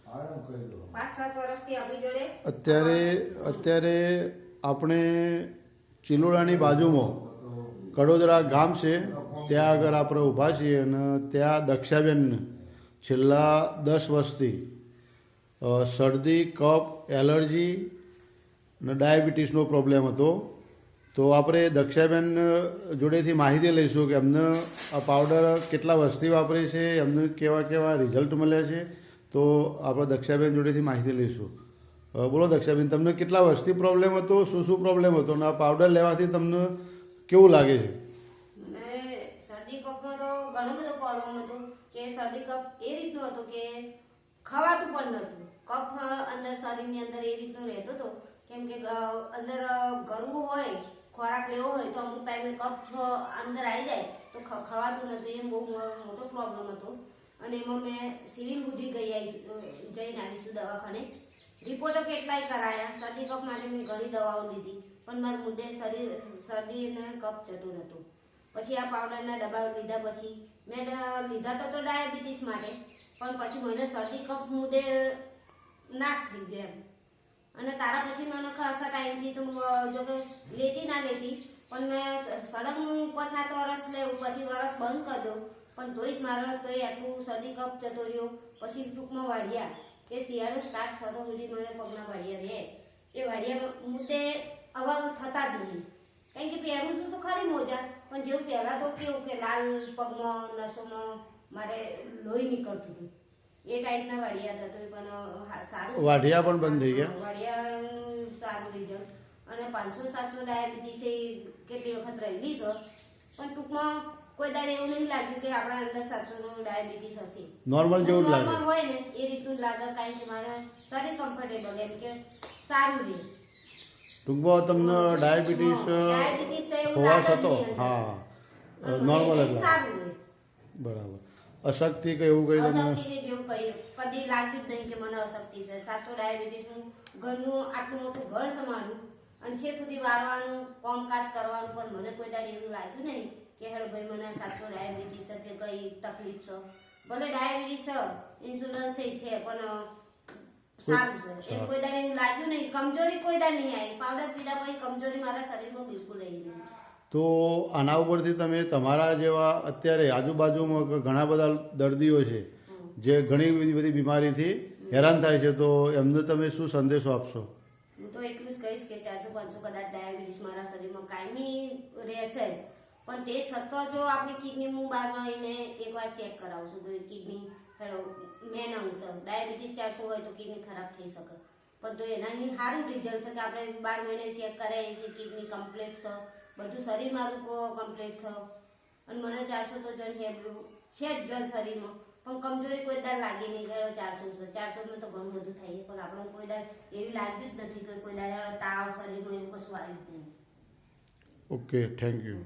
5-7 વર્ષથી આપણી જોડે અત્યારે આપણે ચિલોડાની બાજુમાં કડોદરા ગામ છે, ત્યાં આગળ આપણે ઊભા છીએ અને ત્યાં દક્ષાબેન છેલ્લા 10 વર્ષથી શરદી, કફ, એલર્જી અને ડાયાબિટીસનો પ્રોબ્લેમ હતો. તો આપણે દક્ષાબેન જોડેથી માહિતી લઈશું કે એમને આ પાવડર કેટલા વર્ષથી વાપરે છે, એમને કેવા કેવા રિઝલ્ટ મળ્યા છે. તો આપણે દક્ષાબેન જોડેથી માહિતી લઈશું. બોલો દક્ષાબેન, તમને કેટલા વર્ષથી પ્રોબ્લેમ હતો, શું શું પ્રોબ્લેમ હતો અને આ પાવડર લેવાથી તમને કેવું લાગે છે? મને શરદી કફનો તો ઘણો બધો પ્રોબ્લેમ હતો કે શરદી કફ એ રીતનો હતો કે ખવાતું પણ નહોતું. કફ અંદર શરીરની અંદર એ રીતનો રહેતો હતો કેમ કે અંદર ગરવું હોય, ખોરાક લેવો હોય તો અમુક ટાઈમે કફ અંદર આવી જાય તો ખવાતું નહોતું. એ બહુ મોટો પ્રોબ્લેમ હતો અને એમાં મેં સિવિલ સુધી જઈને આવીશું દવાખાને. રિપોર્ટો કેટલાય કરાયા. શરદી કફ માટે મેં ઘણી દવાઓ લીધી પણ મારા મુદ્દે શરદી અને કફ જતો નહોતો. પછી આ પાવડરના ડબ્બા લીધા પછી મેં લીધા તો ડાયાબિટીસ માટે, પણ પછી મને શરદી કફ મુદ્દે નાશ થઈ ગયો એમ. અને તારા પછી મને ખાસા ટાઈમથી તો જો કે લેતી ના લેતી પણ મેં સડન 5-7 વર્ષ લેવું, પછી વર્ષ બંધ કરી દઉં પણ તોય જ મારો તોય આટલું શરદી કફ જતો રહ્યો. પછી ટૂંકમાં વાડિયા કે શિયાળો સ્ટાર્ટ થતો સુધી મને પગના વાડિયા રહે. એ વાડિયા મુદ્દે અવાજ થતા જ નહીં. કારણ કે પહેરું છું તો ખરી મોજા, પણ જેવું પહેલાં તો કેવું કે લાલ પગમાં નસોમાં મારે લોહી નીકળતું હતું. એ ટાઈપના વાડિયા હતા. તો પણ સારું, વાઢિયા પણ બંધ થઈ ગયા. વાડિયાનું સારું રિઝલ્ટ. અને 500-700 ડાયાબિટીસ એ કેટલી વખત રહેલી છે પણ ટૂંકમાં કોઈ દાડે એવું નહીં લાગ્યું કે આપણા અંદર 700 ડાયાબિટીસ હશે. નોર્મલ જેવું જ લાગે. નોર્મલ હોય ને એ રીતનું જ લાગે. કારણ કે મારા શરીર કમ્ફર્ટેબલ એમ કે સારું રહે. ટૂંકમાં તમને ડાયાબિટીસ હોવા છતાં હા નોર્મલ જ સારું રહે. બરાબર. અશક્તિ કે એવું કઈ તમને જેવું કદી લાગ્યું જ નહીં કે મને અશક્તિ છે. 700 ડાયાબિટીસ હું ઘરનું આટલું મોટું ઘર સંભાળું અને છે સુધી વારવાનું કામકાજ કરવાનું પણ મને કોઈ દાડે એવું લાગ્યું નહીં કે હેડો ભાઈ મને 700 ડાયાબિટીસ છે કે કઈ તકલીફ છે. ભલે ડાયાબિટીસ છે, ઇન્સ્યુરન્સ છે પણ સારું છે. એમ કોઈ દાડે એવું લાગ્યું નહીં. કમજોરી કોઈ દાડે નહીં આવી. પાવડર પીધા પછી કમજોરી મારા શરીરમાં બિલકુલ રહી નહીં. તો આના ઉપરથી તમે તમારા જેવા અત્યારે આજુબાજુમાં ઘણા બધા દર્દીઓ છે જે ઘણી બધી બીમારીથી હેરાન થાય છે, તો એમને તમે શું સંદેશો આપશો? હું તો એટલું જ કહીશ કે 400-500 કદાચ ડાયાબિટીસ મારા શરીરમાં કાયમી રહેશે જ, પણ તે છતાં જો આપણી કિડની હું 12 મહિને એકવાર ચેક કરાવું છું. તો કિડની મેન અંગ છે. ડાયાબિટીસ 400 હોય તો કિડની ખરાબ થઈ શકે, પણ તો એનાથી સારું રિઝલ્ટ છે કે આપણે 12 મહિને ચેક કરાવીએ છીએ. કિડની કમ્પ્લીટ છે, બધું શરીર મારું કમ્પ્લીટ છે અને મને 400 તો જણ હેબલું છે જ જણ શરીરમાં, પણ કમજોરી કોઈ દાડ લાગી નહીં. ચાલો 400 છે, 400માં તો ઘણું બધું થાય પણ આપણે કોઈ દાડ એવી લાગ્યું જ નથી કે કોઈ દાડ તાવ શરીરમાં એવું કશું આવ્યું જ નહીં. Okay, thank you.